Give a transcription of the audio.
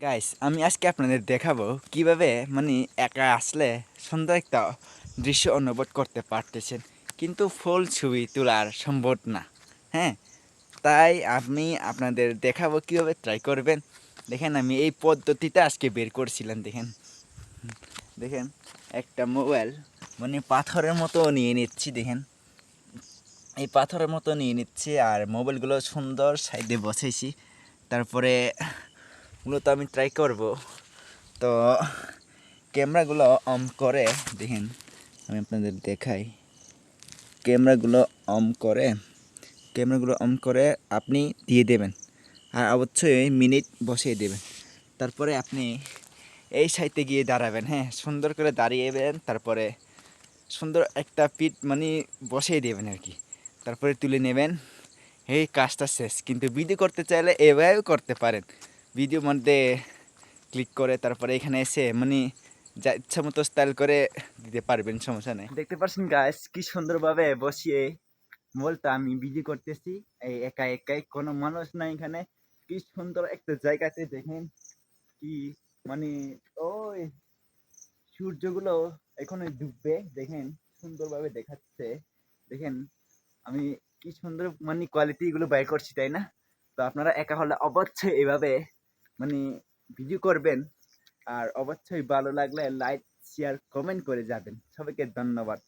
Guys আমি আজকে আপনাদের দেখাবো কিভাবে একা আসলে সুন্দর একটা দৃশ্য অনুভব করতে পারতেছেন, কিন্তু ফুল ছবি তোলার সম্ভব না। হ্যাঁ, তাই আমি আপনাদের দেখাবো কিভাবে ট্রাই করবেন। দেখেন, আমি এই পদ্ধতিটা আজকে বের করছিলাম। দেখেন দেখেন একটা মোবাইল পাথরের মতো নিয়ে নিচ্ছি। দেখেন, এই পাথরের মতো নিয়ে নিচ্ছি আর মোবাইলগুলো সুন্দর সাইডে বসাইছি। তারপরে মূলত আমি ট্রাই করব। তো ক্যামেরাগুলো অন করে দেখেন, আমি আপনাদের দেখাই। ক্যামেরাগুলো অন করে ক্যামেরাগুলো অন করে আপনি দিয়ে দেবেন, আর অবশ্যই মিনিট বসিয়ে দেবেন। তারপরে আপনি এই সাইডে গিয়ে দাঁড়াবেন। হ্যাঁ, সুন্দর করে দাঁড়িয়েবেন। তারপরে সুন্দর একটা পিট বসিয়ে দেবেন আর কি। তারপরে তুলে নেবেন। এই কাজটা শেষ। কিন্তু ভিডিও করতে চাইলে এভাবেও করতে পারেন। ভিডিও মধ্যে ক্লিক করে তারপরে এখানে এসে যা ইচ্ছা মতো স্টাইল করে দিতে পারবেন, সমস্যা নেই। দেখতে পাচ্ছেন গাইস, কি সুন্দরভাবে বসিয়ে মোবাইলটা আমি ভিডিও করতেছি। এই একা একাই, কোনো মানুষ নাই এখানে। কি সুন্দর একটা জায়গাতে দেখেন, কি মানে ওই সূর্যগুলো এখানে ডুববে। দেখেন সুন্দরভাবে দেখাচ্ছে। দেখেন আমি কি সুন্দর কোয়ালিটি গুলো বাইর করছি, তাই না? তো আপনারা একা হলে অবশ্যই এভাবে মানে ভিডিও করবেন। আর অবশ্যই ভালো লাগলে লাইক, শেয়ার, কমেন্ট করে যাবেন। সবাইকে ধন্যবাদ।